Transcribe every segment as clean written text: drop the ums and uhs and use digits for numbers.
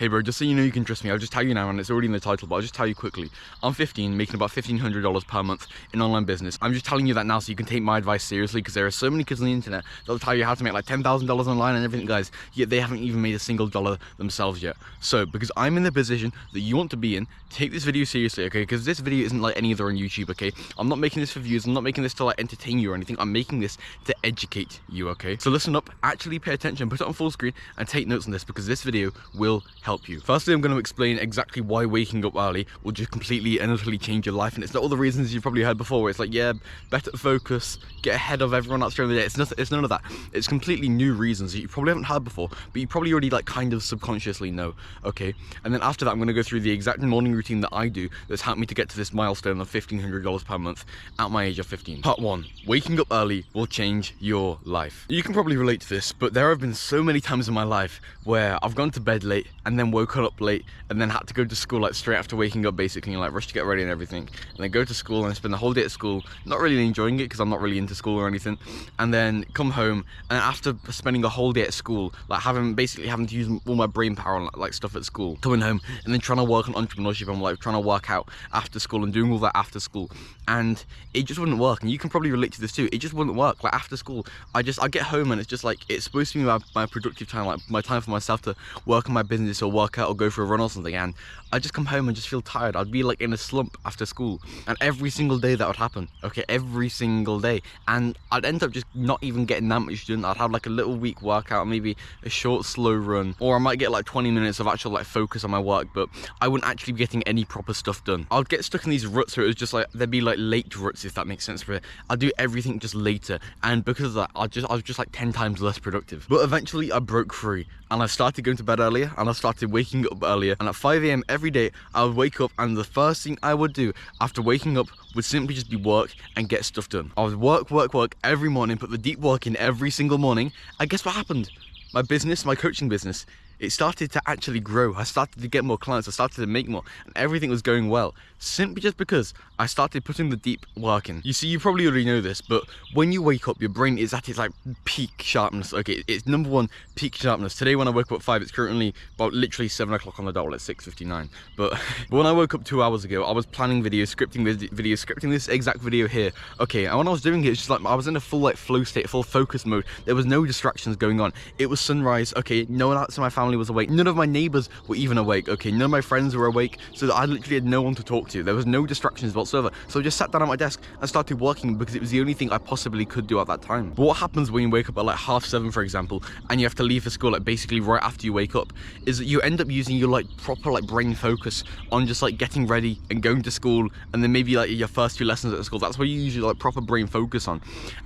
Hey bro, just so you know you can trust me, I'll just tell you now, and it's already in the title, but I'll just tell you quickly. I'm 15, making about $1,500 per month in online business. I'm just telling you that now so you can take my advice seriously, because there are so many kids on the internet that'll tell you how to make like $10,000 online and everything, guys, yet they haven't even made a single dollar themselves yet. So, because I'm in the position that you want to be in, take this video seriously, okay? Because this video isn't like any other on YouTube, okay? I'm not making this for views, I'm not making this to like entertain you or anything, I'm making this to educate you, okay? So listen up, actually pay attention, put it on full screen, and take notes on this, because this video will help you. Firstly, I'm going to explain exactly why waking up early will just completely and utterly change your life, and it's not all the reasons you've probably heard before, where it's like, yeah, better focus, get ahead of everyone else during the day. It's none of that. It's completely new reasons that you probably haven't heard before, but you probably already like kind of subconsciously know, okay? And then after that, I'm going to go through the exact morning routine that I do that's helped me to get to this milestone of $1,500 per month at my age of 15. Part 1, waking up early will change your life. You can probably relate to this, but there have been so many times in my life where I've gone to bed late and then woken up late and then had to go to school like straight after waking up, basically, and like rush to get ready and everything, and then go to school and spend the whole day at school, not really enjoying it because I'm not really into school or anything, and then come home, and after spending a whole day at school, like basically having to use all my brain power on like stuff at school, coming home and then trying to work on entrepreneurship and like trying to work out after school and doing all that after school, and it just wouldn't work. And you can probably relate to this too. It just wouldn't work. Like after school, I get home and it's just like, it's supposed to be my productive time, like my time for myself to work on my business or work out or go for a run or something, and I just come home and just feel tired. I'd be like in a slump after school, and every single day that would happen, okay, every single day, and I'd end up just not even getting that much done. I'd have like a little weak workout, maybe a short slow run, or I might get like 20 minutes of actual like focus on my work, but I wouldn't actually be getting any proper stuff done. I'd get stuck in these ruts where it was just like, there'd be like late ruts, if that makes sense, where I'd do everything just later, and because of that, I was just like 10 times less productive. But eventually I broke free, and I started going to bed earlier, and I started waking up earlier, and at 5 AM every day I would wake up, and the first thing I would do after waking up would simply just be work and get stuff done. I would work every morning, put the deep work in every single morning, and guess what happened? My business, my coaching business, it started to actually grow. I started to get more clients, I started to make more, and everything was going well, simply just because I started putting the deep work in. You see, you probably already know this, but when you wake up, your brain is at its like peak sharpness. Okay, it's number one peak sharpness. Today when I woke up at 5, it's currently about literally 7 o'clock on the dot, well, it's 6:59. But when I woke up 2 hours ago, I was planning videos, scripting this exact video here. Okay, and when I was doing it, it's just like I was in a full like flow state, full focus mode. There was no distractions going on. It was sunrise. Okay, no one outside my family was awake. None of my neighbors were even awake. Okay, none of my friends were awake, so I literally had no one to talk to. There was no distractions whatsoever. So I just sat down at my desk and started working, because it was the only thing I possibly could do at that time. But what happens when you wake up at like 7:30, for example, and you have to leave for school like basically right after you wake up, is that you end up using your like proper like brain focus on just like getting ready and going to school, and then maybe like your first few lessons at school. That's where you usually like proper brain focus on,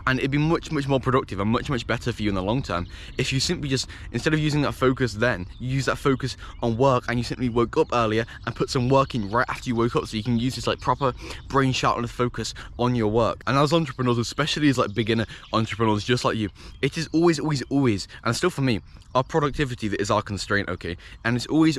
and it'd be much more productive and much better for you in the long term if you simply just, instead of using that focus then, you use that focus on work, and you simply woke up earlier and put some work in right after you woke up, so you can use this like proper brain sharpness focus on your work. And as entrepreneurs, especially as like beginner entrepreneurs just like you, it is always, and still for me, our productivity that is our constraint, okay? And it's always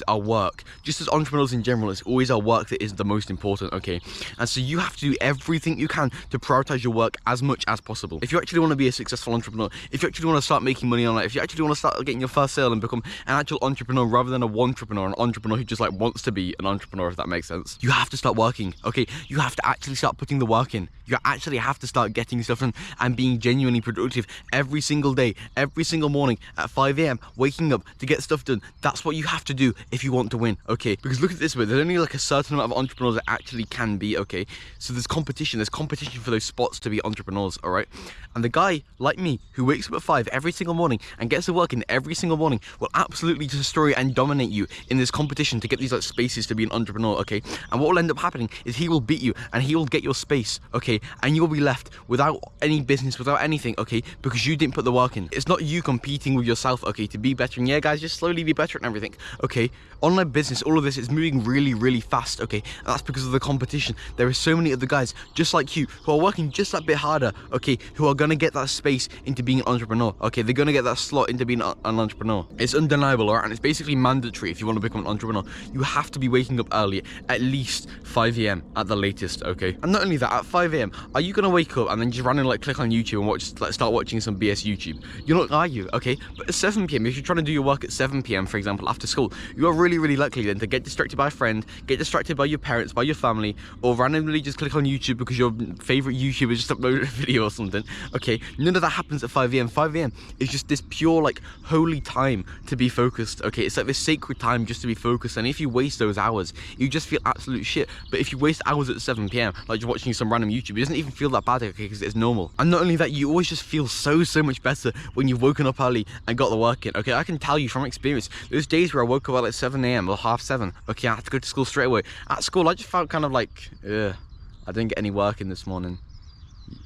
our work. Just as entrepreneurs in general, it's always our work that is the most important, okay? And so you have to do everything you can to prioritize your work as much as possible. If you actually want to be a successful entrepreneur, if you actually want to start making money online, if you actually want to start getting your first sale and become an actual entrepreneur rather than a wantrepreneur, an entrepreneur who just like wants to be an entrepreneur, if that makes sense, you have to start working, okay? You have to actually start putting the work in. You actually have to start getting stuff done and being genuinely productive every single day, every single morning at 5 AM, waking up to get stuff done. That's what you have to do if you want to win, okay? Because look at it this way, there's only like a certain amount of entrepreneurs that actually can be, okay? So there's competition for those spots to be entrepreneurs, all right? And the guy like me who wakes up at 5 every single morning and gets to work in every single morning will absolutely destroy and dominate you in this competition to get these like spaces to be an entrepreneur, okay? And what will end up happening is he will beat you and he will get your space, okay? And you'll be left without any business, without anything, okay? Because you didn't put the work in. It's not you competing with yourself, okay, to be better. And yeah, guys, just slowly be better at everything, okay? Online business, all of this is moving really fast, okay? And that's because of the competition. There are so many other guys just like you who are working just that bit harder, okay? Who are gonna get that space into being an entrepreneur, okay? They're gonna get that slot into being an entrepreneur. It's It's undeniable, alright? And it's basically mandatory if you want to become an entrepreneur. You have to be waking up early, at least 5 a.m. at the latest, okay? And not only that, at 5 a.m, are you gonna wake up and then just randomly like click on YouTube and watch, like, start watching some BS YouTube? You're not, are you? Okay, but at 7 p.m, if you're trying to do your work at 7 p.m, for example, after school, you are really, really likely then to get distracted by a friend, get distracted by your parents, by your family, or randomly just click on YouTube because your favorite YouTuber just uploaded a video or something. Okay, none of that happens at 5 a.m. 5 a.m. is just this pure, like, holy time to be focused. Okay, it's like this sacred time just to be focused, and if you waste those hours, you just feel absolute shit. But if you waste hours at 7 p.m, like just watching some random YouTube, it doesn't even feel that bad, okay, because it's normal. And not only that, you always just feel so much better when you've woken up early and got the work in. Okay, I can tell you from experience, those days where I woke up at like 7 a.m. or half 7, okay, I had to go to school straight away. At school, I just felt kind of like, I didn't get any work in this morning.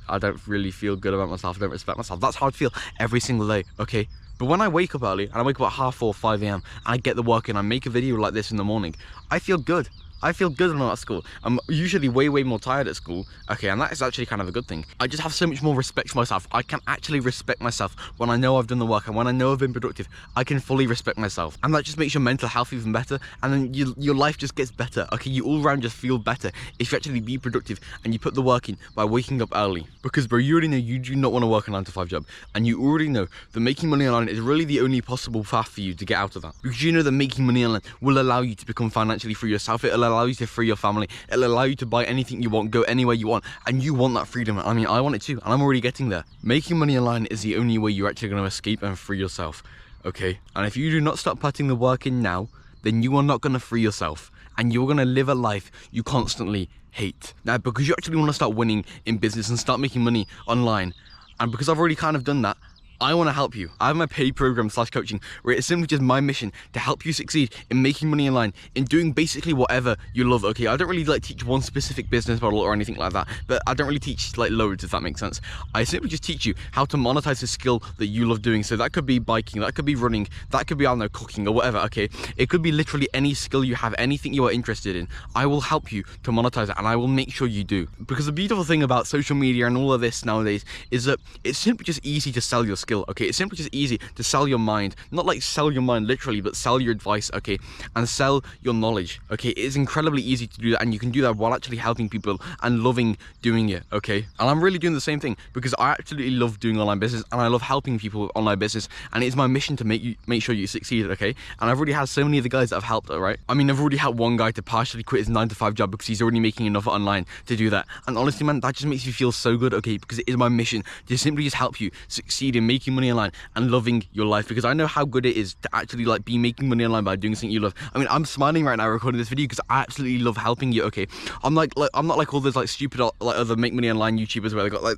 I don't really feel good about myself. I don't respect myself. That's how I'd feel every single day, okay? But when I wake up early, and I wake up at half 4, 5 a.m, and I get the work in, I make a video like this in the morning, I feel good. I feel good when I'm at school. I'm usually way more tired at school, okay, and that is actually kind of a good thing. I just have so much more respect for myself. I can actually respect myself when I know I've done the work, and when I know I've been productive, I can fully respect myself. And that just makes your mental health even better, and then your life just gets better, okay? You all around just feel better if you actually be productive and you put the work in by waking up early. Because bro, you already know you do not want to work a 9-to-5 job, and you already know that making money online is really the only possible path for you to get out of that. Because you know that making money online will allow you to become financially free yourself. It'll allow you to free your family. It'll allow you to buy anything you want, go anywhere you want, and you want that freedom. I mean, I want it too, and I'm already getting there. Making money online is the only way you're actually going to escape and free yourself, okay? And if you do not start putting the work in now, then you are not going to free yourself, and you're going to live a life you constantly hate. Now, because you actually want to start winning in business and start making money online, and because I've already kind of done that, I want to help you. I have my paid program / coaching where it's simply just my mission to help you succeed in making money online, in doing basically whatever you love, okay? I don't really like teach one specific business model or anything like that, but I don't really teach like loads, if that makes sense. I simply just teach you how to monetize a skill that you love doing. So that could be biking, that could be running, that could be, I don't know, cooking or whatever, okay? It could be literally any skill you have, anything you are interested in. I will help you to monetize it, and I will make sure you do. Because the beautiful thing about social media and all of this nowadays is that it's simply just easy to sell your skill, okay? It's simply just easy to sell your mind, not like sell your mind literally, but sell your advice, okay, and sell your knowledge, okay? It is incredibly easy to do that, and you can do that while actually helping people and loving doing it, okay? And I'm really doing the same thing because I absolutely love doing online business, and I love helping people with online business, and it's my mission to make sure you succeed, okay? And I've already had so many of the guys that have helped, all right? I mean, I've already helped one guy to partially quit his 9-to-5 job because he's already making enough online to do that. And honestly, man, that just makes you feel so good, okay? Because it is my mission to simply just help you succeed in making money online and loving your life, because I know how good it is to actually like be making money online by doing something you love. I mean, I'm smiling right now recording this video because I absolutely love helping you, okay? I'm not like all those like stupid like other make money online YouTubers where they got like,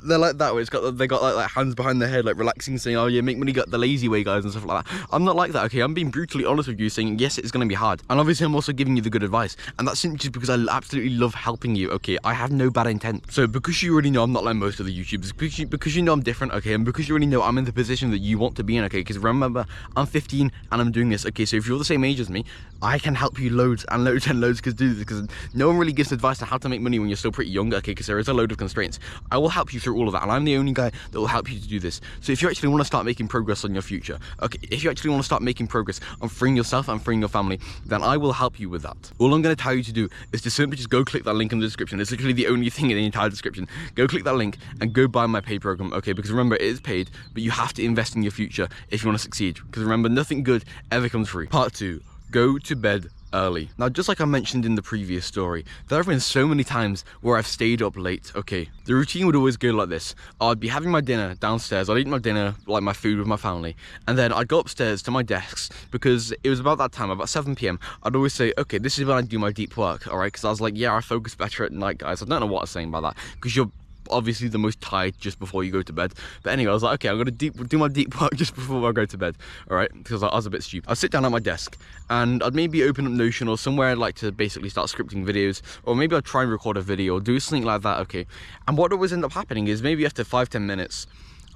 they're like that, where they got like hands behind their head, like relaxing, saying, oh yeah, make money got the lazy way, guys, and stuff like that. I'm not like that, okay? I'm being brutally honest with you, saying yes, it's going to be hard, and obviously I'm also giving you the good advice, and that's simply just because I absolutely love helping you, okay? I have no bad intent. So because you already know I'm not like most of the YouTubers, because you know I'm different, okay, and because you already know I'm in the position that you want to be in, okay? Because remember, I'm 15 and I'm doing this, okay? So if you're the same age as me, I can help you loads and loads and loads, because no one really gives advice on how to make money when you're still pretty young, okay? Because there is a load of constraints. I will help you through all of that, and I'm the only guy that will help you to do this. So if you actually want to start making progress on your future, okay, if you actually want to start making progress on freeing yourself and freeing your family, then I will help you with that. All I'm going to tell you to do is to simply just go click that link in the description. It's literally the only thing in the entire description. Go click that link and go buy my paid program, okay? Because remember, it is paid, but you have to invest in your future if you want to succeed. Because remember, nothing good ever comes free. Part 2, go to bed early. Now, just like I mentioned in the previous story, there have been so many times where I've stayed up late, okay? The routine would always go like this. I'd be having my dinner downstairs, I'd eat my dinner, like my food with my family, and then I'd go upstairs to my desks, because it was about that time, about 7 p.m, I'd always say, okay, this is when I do my deep work, all right? Because I was like, yeah, I focus better at night, guys. I don't know what I was saying by that, because you're obviously the most tired just before you go to bed. But anyway, I was like, okay, I'm gonna do my deep work just before I go to bed, all right? Because I was a bit stupid. I'd sit down at my desk and I'd maybe open up Notion or somewhere I'd like to basically start scripting videos, or maybe I'd try and record a video or do something like that, okay? And what always ended up happening is maybe after 5-10 minutes,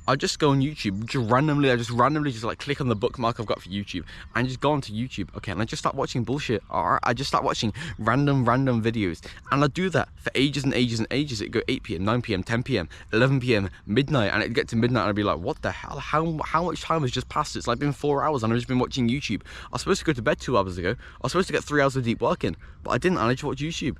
I just go on YouTube, just randomly just like click on the bookmark I've got for YouTube and just go onto YouTube, okay, and I just start watching bullshit, alright? I just start watching random videos, and I do that for ages and ages and ages. It'd go 8 p.m, 9 p.m, 10 p.m, 11 p.m, midnight, and it'd get to midnight and I'd be like, what the hell? How much time has just passed? It's like been 4 hours and I've just been watching YouTube. I was supposed to go to bed 2 hours ago. I was supposed to get 3 hours of deep work in, but I didn't, and I just watched YouTube.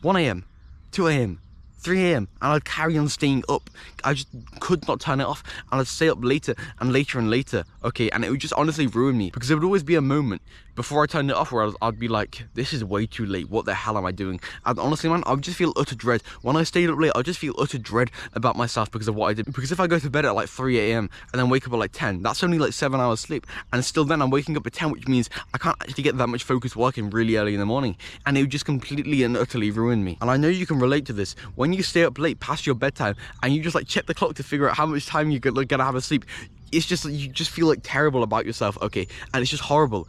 1 a.m, 2 a.m, 3 a.m, and I'd carry on staying up. I just could not turn it off, and I'd stay up later and later and later, okay, and it would just honestly ruin me, because there would always be a moment before I turned it off where I'd be like, this is way too late, what the hell am I doing? And honestly, man, I would just feel utter dread. When I stayed up late, I just feel utter dread about myself because of what I did. Because if I go to bed at like 3 a.m. and then wake up at like 10, that's only like 7 hours sleep, and still then I'm waking up at 10, which means I can't actually get that much focused working really early in the morning, and it would just completely and utterly ruin me. And I know you can relate to this. When you stay up late past your bedtime and you just like check the clock to figure out how much time you're gonna have a sleep, it's just, you just feel like terrible about yourself, okay, and it's just horrible.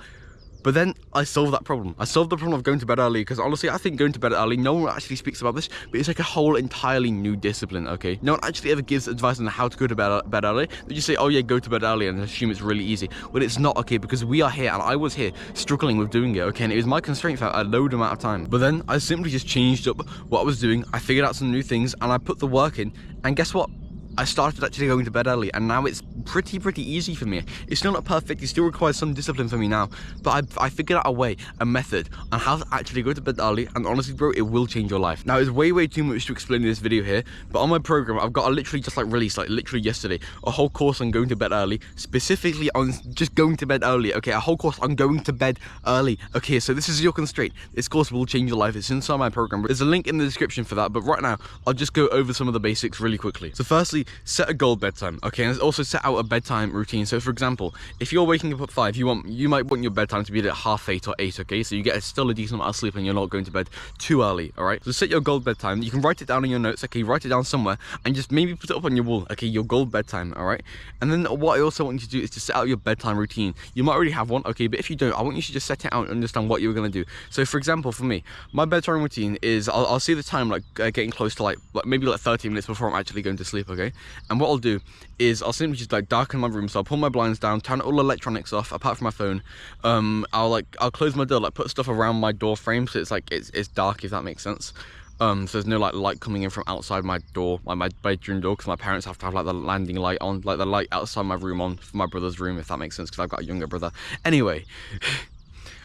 But then I solved that problem. I solved the problem of going to bed early, because honestly, I think going to bed early, no one actually speaks about this, but it's like a whole entirely new discipline, okay? No one actually ever gives advice on how to go to bed early. They just say, oh yeah, go to bed early, and assume it's really easy. But it's not, okay, because we are here, and I was here struggling with doing it, okay? And it was my constraint for a load amount of time. But then I simply just changed up what I was doing. I figured out some new things, and I put the work in, and guess what? I started actually going to bed early, and now it's pretty easy for me. It's still not perfect, it still requires some discipline for me now, but I figured out a way, a method on how to actually go to bed early, and honestly bro, it will change your life. Now it's way too much to explain in this video here, but on my program I've got literally just like released, like literally yesterday, a whole course on going to bed early, specifically on just going to bed early, okay, a whole course on going to bed early, okay, so this is your constraint. This course will change your life. It's inside my program. There's a link in the description for that, but right now I'll just go over some of the basics really quickly. So firstly, set a goal bedtime, okay, and also set out a bedtime routine. So for example, if you're waking up at 5, you might want your bedtime to be at 7:30 or 8, okay, so you get still a decent amount of sleep and you're not going to bed too early, all right? So set your goal bedtime. You can write it down in your notes, okay, write it down somewhere and just maybe put it up on your wall, okay, your goal bedtime, all right? And then what I also want you to do is to set out your bedtime routine. You might already have one, okay, but if you don't, I want you to just set it out and understand what you're going to do. So for example, for me, my bedtime routine is I'll see the time like getting close to like maybe like 30 minutes before I'm actually going to sleep, okay? And what I'll do is I'll simply just like darken my room. So I'll pull my blinds down, turn all electronics off apart from my phone. I'll close my door, like put stuff around my door frame so it's like it's dark, if that makes sense. So there's no like light coming in from outside my door, like my bedroom door, because my parents have to have like the landing light on, like the light outside my room on for my brother's room, if that makes sense, because I've got a younger brother. Anyway,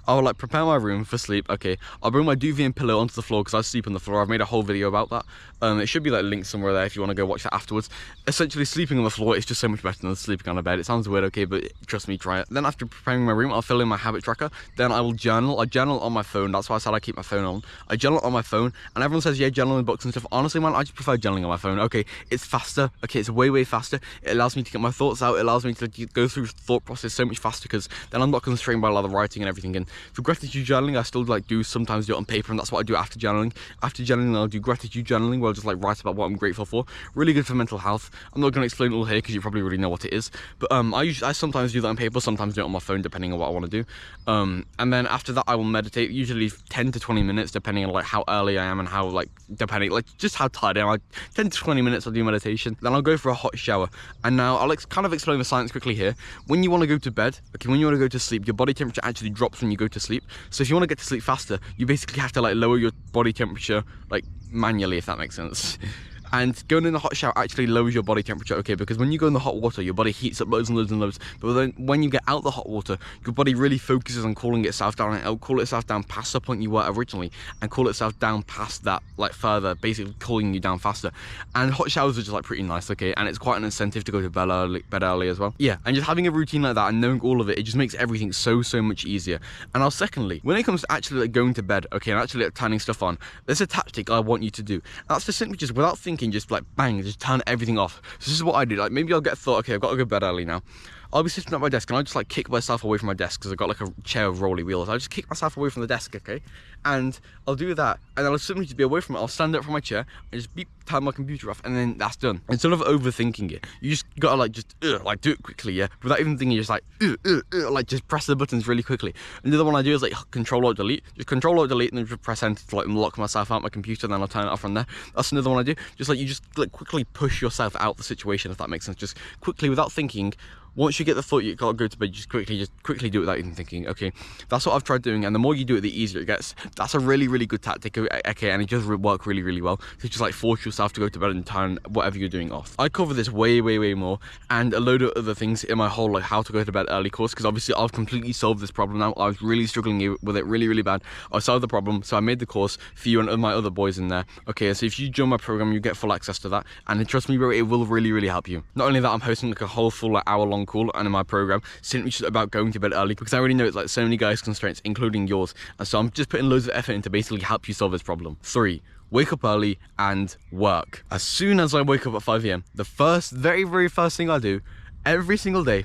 I'll like prepare my room for sleep, okay. I'll bring my duvet and pillow onto the floor because I sleep on the floor. I've made a whole video about that. It should be like linked somewhere there if you want to go watch that afterwards. Essentially, sleeping on the floor is just so much better than sleeping on a bed. It sounds weird, okay, but trust me, try it. Then after preparing my room, I'll fill in my habit tracker. Then I will journal. I journal on my phone. That's why I said I keep my phone on. I journal on my phone, and everyone says, yeah, journal in books and stuff. Honestly, man, I just prefer journaling on my phone, okay. It's faster, okay, it's way faster. It allows me to get my thoughts out. It allows me to go through thought process so much faster, because then I'm not constrained by a lot of writing and everything. And for gratitude journaling, I still like sometimes do it on paper, and that's what I do after journaling. After journaling, I'll do gratitude journaling, where I'll just like write about what I'm grateful for. Really good for mental health. I'm not going to explain it all here because you probably already know what it is, but I sometimes do that on paper, sometimes do it on my phone, depending on what I want to do. And then after that, I will meditate, usually 10 to 20 minutes, depending on like how early I am and how depending like just how tired I am. Like 10 to 20 minutes I'll do meditation. Then I'll go for a hot shower. And now I'll kind of explain the science quickly here. When you want to go to bed, okay, when you want to go to sleep, your body temperature actually drops when you go to sleep. So if you want to get to sleep faster, you basically have to like lower your body temperature like manually, if that makes sense. And going in the hot shower actually lowers your body temperature, okay, because when you go in the hot water, your body heats up loads and loads, but then when you get out the hot water, your body really focuses on cooling itself down, and it'll cool itself down past the point you were originally, and cool itself down past that, like further, basically cooling you down faster. And hot showers are just like pretty nice, okay, and it's quite an incentive to go to bed early as well. Yeah, and just having a routine like that and knowing all of it, it just makes everything so much easier. And now secondly, when it comes to actually like going to bed, okay, and actually like turning stuff on, there's a tactic I want you to do. And that's just simply just without thinking, just like bang, just turn everything off. So this is what I do. Like maybe I'll get a thought, okay, I've got to go to bed early now. I'll be sitting at my desk and I'll just like kick myself away from my desk because I've got like a chair with rolly wheels. I'll just kick myself away from the desk, okay? And I'll do that, and I'll simply just be away from it. I'll stand up from my chair and just beep, turn my computer off, and then that's done. Instead of overthinking it, you just gotta like just like do it quickly, yeah, without even thinking. You're just like like just press the buttons really quickly. And the other one I do is like Control Alt Delete, just Control Alt Delete, and then just press Enter to like lock myself out my computer, and then I'll turn it off from there. That's another one I do. Just like you just like quickly push yourself out the situation, if that makes sense. Just quickly, without thinking. Once you get the thought you gotta go to bed, just quickly do it without even thinking, okay? That's what I've tried doing, and the more you do it, the easier it gets. That's a really, really good tactic, okay, and it does work really, really well. So just like force yourself to go to bed and turn whatever you're doing off. I cover this way, way, way more, and a load of other things in my whole like how to go to bed early course, because obviously I've completely solved this problem now. I was really struggling with it really, really bad. I solved the problem, so I made the course for you and my other boys in there, okay? So if you join my program, you get full access to that, and trust me, bro, it will really, really help you. Not only that, I'm hosting like a whole full like hour-long call, and in my program simply just about going to bed early, because I already know it's like so many guys' constraints, including yours, and so I'm just putting loads of effort into basically help you solve this problem. 3. Wake up early and work. As soon as I wake up at 5 AM, the very, very first thing I do every single day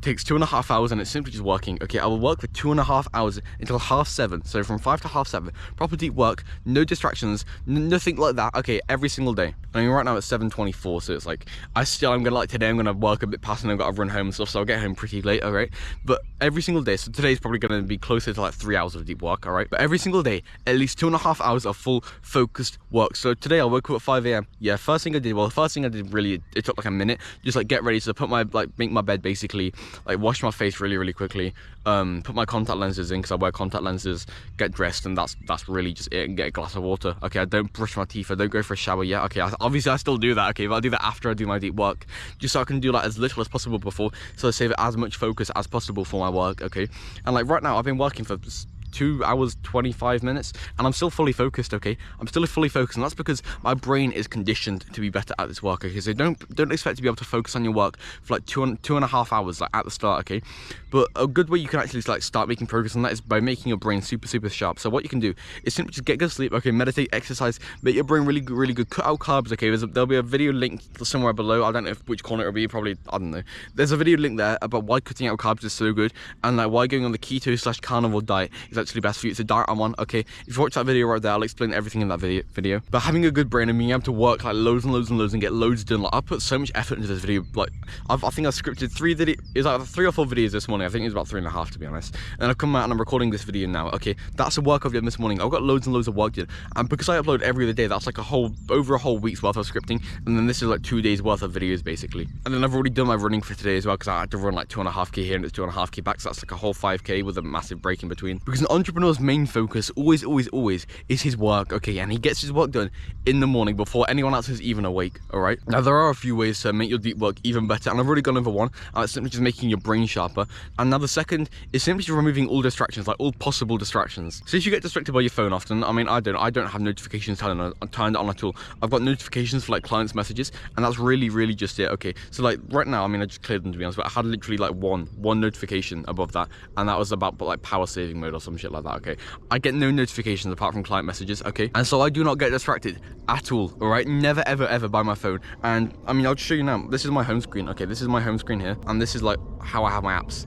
takes 2.5 hours, and it's simply just working. Okay, I will work for 2.5 hours until 7:30. So from 5 to 7:30, proper deep work, no distractions, nothing like that. Okay, every single day. I mean, right now it's 7:24, so it's like I'm gonna like today I'm gonna work a bit past and I've got to run home and stuff, so I'll get home pretty late. All right, but every single day. So today's probably gonna be closer to like 3 hours of deep work. All right, but every single day, at least 2.5 hours of full focused work. So today I woke up at 5 AM. Yeah, first thing I did really, it took like a minute. Just like get ready to put my make my bed basically. Like wash my face really, really quickly, put my contact lenses in because I wear contact lenses, get dressed, and that's really just it, and get a glass of water. Okay, I don't brush my teeth, I don't go for a shower yet. Okay, obviously I still do that, okay, but I'll do that after I do my deep work, just so I can do like as little as possible before, so I save as much focus as possible for my work, okay? And like right now I've been working for 2 hours 25 minutes and I'm still fully focused, okay? I'm still fully focused, and that's because my brain is conditioned to be better at this work, okay? So don't expect to be able to focus on your work for like 2.5 hours like at the start, okay? But a good way you can actually like start making progress on that is by making your brain super sharp. So what you can do is simply just get good sleep, okay? Meditate, exercise, make your brain really good. Cut out carbs, okay? There'll be a video linked somewhere below. I don't know which corner it'll be, probably, I don't know. There's a video link there about why cutting out carbs is so good, and like why going on the keto/carnivore diet is actually best for you. It's a diet I'm on, okay? If you watch that video right there, I'll explain everything in that video. But having a good brain and being able to work like loads and get loads done, like I put so much effort into this video. Like I think I scripted 3 or 4 videos this morning. I think it was about 3.5 to be honest. And I've come out and I'm recording this video now, okay? That's the work I've done this morning. I've got loads of work done, and because I upload every other day, that's like over a whole week's worth of scripting, and then this is like 2 days worth of videos basically. And then I've already done my running for today as well, because I had to run like 2.5k here and it's 2.5k back, so that's like a whole 5k with a massive break in between. Because an entrepreneur's main focus always is his work, okay? And he gets his work done in the morning before anyone else is even awake, all right? Now there are a few ways to make your deep work even better, and I've already gone over one, and it's simply just making your brain sharper. And now the second is simply just removing all distractions, like all possible distractions. So if you get distracted by your phone often, I mean I don't have notifications turned on at all. I've got notifications for like clients' messages, and that's really just it, okay? So like right now, I mean I just cleared them to be honest, but I had literally like one notification above that, and that was about like power saving mode or some shit like that, okay? I get no notifications apart from client messages, okay? And so I do not get distracted at all, all right? Never ever by my phone. And I mean I'll just show you now. This is my home screen, okay? This is my home screen here, and this is like how I have my apps.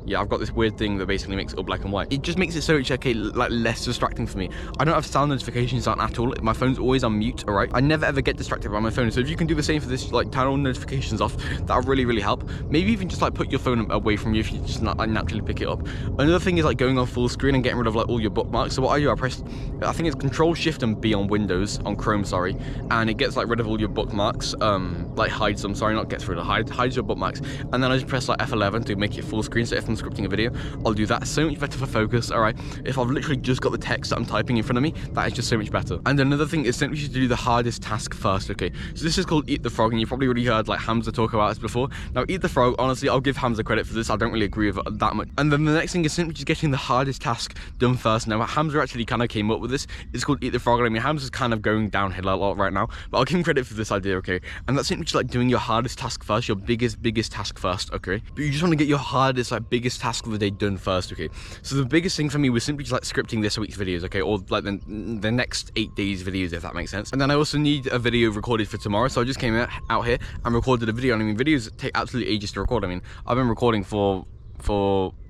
Yeah, I've got this weird thing that basically makes it all black and white. It just makes it so much, okay, like less distracting for me. I don't have sound notifications on at all. My phone's always on mute, all right? I never ever get distracted by my phone. So if you can do the same for this, like turn all notifications off, that'll really help. Maybe even just like put your phone away from you if you just not like naturally pick it up. Another thing is like going on full screen and getting rid of like all your bookmarks. So what I do, I think it's Control Shift and B on Windows, on Chrome, sorry, and it gets like rid of all your bookmarks, like hides them, sorry, not gets rid of, hides your bookmarks. And then I just press like F11 to make it full screen. So if I'm scripting a video, I'll do that. So much better for focus, all right? If I've literally just got the text that I'm typing in front of me, that is just so much better. And another thing is simply to do the hardest task first, okay? So this is called Eat the Frog, and you've probably already heard like Hamza talk about this before. Now Eat the Frog, honestly, I'll give Hamza credit for this. I don't really agree with it that much. And then the next thing is simply just getting the hardest task done first. Now Hamza actually kind of came up with this. It's called Eat the Frog. I mean, Hamza's kind of going downhill a lot right now, but I'll give him credit for this idea, okay? And that's simply just like doing your hardest task first, your biggest task first, okay? But you just want to get your hardest, like biggest task of the day done first, okay? So the biggest thing for me was simply just like scripting this week's videos, okay? Or like the next 8 days videos, if that makes sense. And then I also need a video recorded for tomorrow, so I just came out here and recorded a video. And I mean, videos take absolutely ages to record. I mean, I've been recording for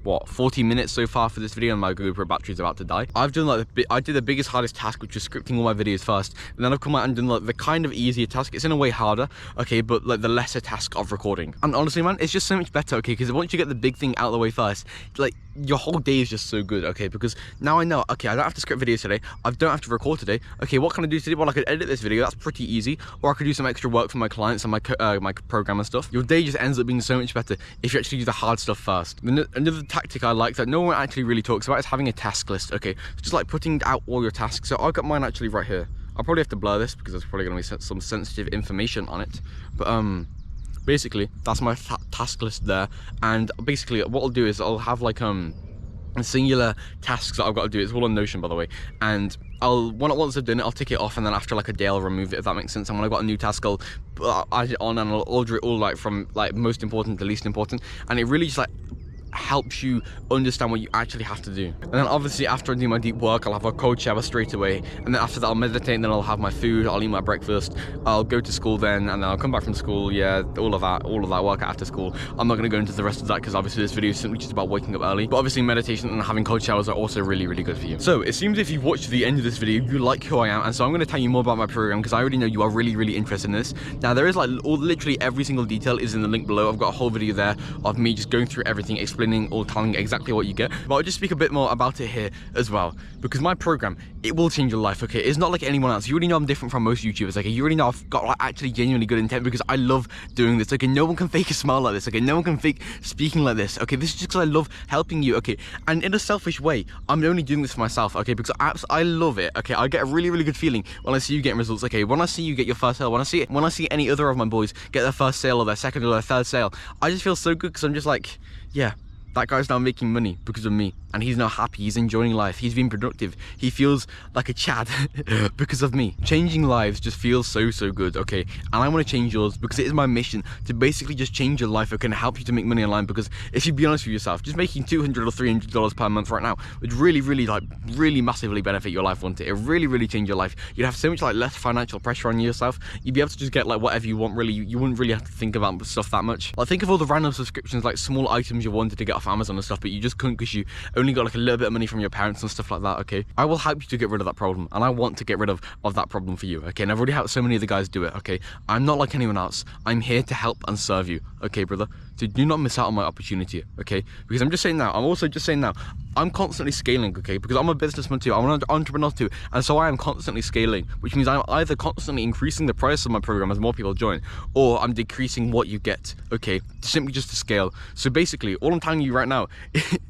what, 40 minutes so far for this video, and my GoPro battery is about to die. I've done like I did the biggest, hardest task, which was scripting all my videos first, and then I've come out and done like the kind of easier task. It's in a way harder, okay, but like the lesser task of recording. And honestly, man, it's just so much better, okay, because once you get the big thing out of the way first, like your whole day is just so good, okay, because now I know, okay, I don't have to script videos today, I don't have to record today, okay, what can I do today? Well, I could edit this video, that's pretty easy, or I could do some extra work for my clients and my program and stuff. Your day just ends up being so much better if you actually do the hard stuff first. Another tactic I like that no one actually really talks about is having a task list, okay? It's just like putting out all your tasks. So I've got mine actually right here. I'll probably have to blur this because there's probably going to be some sensitive information on it. But basically, that's my task list there. And basically, what I'll do is I'll have like singular tasks that I've got to do. It's all on Notion, by the way. And once I've done it, I'll tick it off, and then after like a day I'll remove it, if that makes sense. And when I've got a new task, I'll add it on, and I'll order it all like from like most important to least important. And it really just like helps you understand what you actually have to do. And then obviously after I do my deep work, I'll have a cold shower straight away, and then after that I'll meditate, and then I'll have my food, I'll eat my breakfast, I'll go to school then, and then I'll come back from school. Yeah, all of that work after school. I'm not going to go into the rest of that because obviously this video is simply just about waking up early, but obviously meditation and having cold showers are also really, really good for you. So it seems if you've watched the end of this video, you like who I am, and so I'm going to tell you more about my program because I already know you are really, really interested in this. Now there is like literally every single detail is in the link below. I've got a whole video there of me just going through everything, explaining or telling exactly what you get, but I'll just speak a bit more about it here as well, because my program, it will change your life, okay? It's not like anyone else. You already know I'm different from most YouTubers, okay? You already know I've got like actually genuinely good intent because I love doing this, okay? No one can fake a smile like this, okay? No one can fake speaking like this, okay? This is just because I love helping you, okay? And in a selfish way, I'm only doing this for myself, okay? Because I love it, okay? I get a really, really good feeling when I see you getting results, okay? When I see you get your first sale, when I see any other of my boys get their first sale or their second or their third sale, I just feel so good because I'm just like, yeah, that guy's now making money because of me, and he's now happy, he's enjoying life, he's being productive, he feels like a Chad because of me. Changing lives just feels so good, okay? And I want to change yours because it is my mission to basically just change your life, okay, and help you to make money online. Because if you be honest with yourself, just making $200 or $300 per month right now would really massively benefit your life, wouldn't it? It really change your life. You'd have so much like less financial pressure on yourself. You'd be able to just get like whatever you want, really. You wouldn't really have to think about stuff that much. Like think of all the random subscriptions, like small items you wanted to get off Amazon and stuff, but you just couldn't because you only got like a little bit of money from your parents and stuff like that, okay? I will help you to get rid of that problem, and I want to get rid of that problem for you, okay? And I've already helped so many of the guys do it, okay? I'm not like anyone else. I'm here to help and serve you, okay, brother? So do not miss out on my opportunity, okay? Because I'm also just saying now, I'm constantly scaling, okay? Because I'm a businessman too, I'm an entrepreneur too, and so I am constantly scaling, which means I'm either constantly increasing the price of my program as more people join, or I'm decreasing what you get, okay? Simply just to scale. So basically, all I'm telling you right now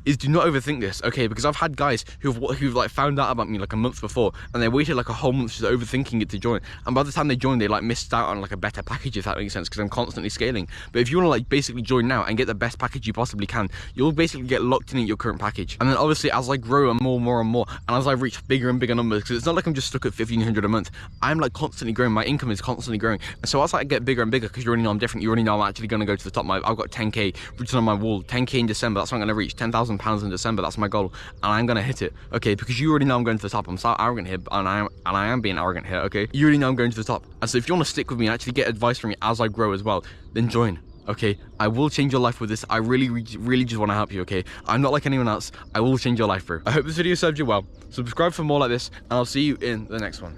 is do not overthink this, okay? Because I've had guys who've like found out about me like a month before, and they waited like a whole month just overthinking it to join, and by the time they joined, they like missed out on like a better package, if that makes sense, because I'm constantly scaling. But if you want to like basically join now and get the best package you possibly can, you'll basically get locked in at your current package. And then obviously as I grow and more, and as I reach bigger and bigger numbers, because it's not like I'm just stuck at $1,500 a month, I'm like constantly growing, my income is constantly growing. And so as I get bigger and bigger, because you already know I'm different, you already know I'm actually going to go to the top. I've got 10k written on my wall, 10k in December, that's what I'm going to reach, £10,000 in December, that's my goal, and I'm going to hit it, okay? Because you already know I'm going to the top. I'm so arrogant here, and I am being arrogant here, okay? You already know I'm going to the top. And so if you want to stick with me and actually get advice from me as I grow as well, then join. Okay, I will change your life with this. I really just want to help you, okay? I'm not like anyone else. I will change your life, bro. I hope this video served you well. Subscribe for more like this, and I'll see you in the next one.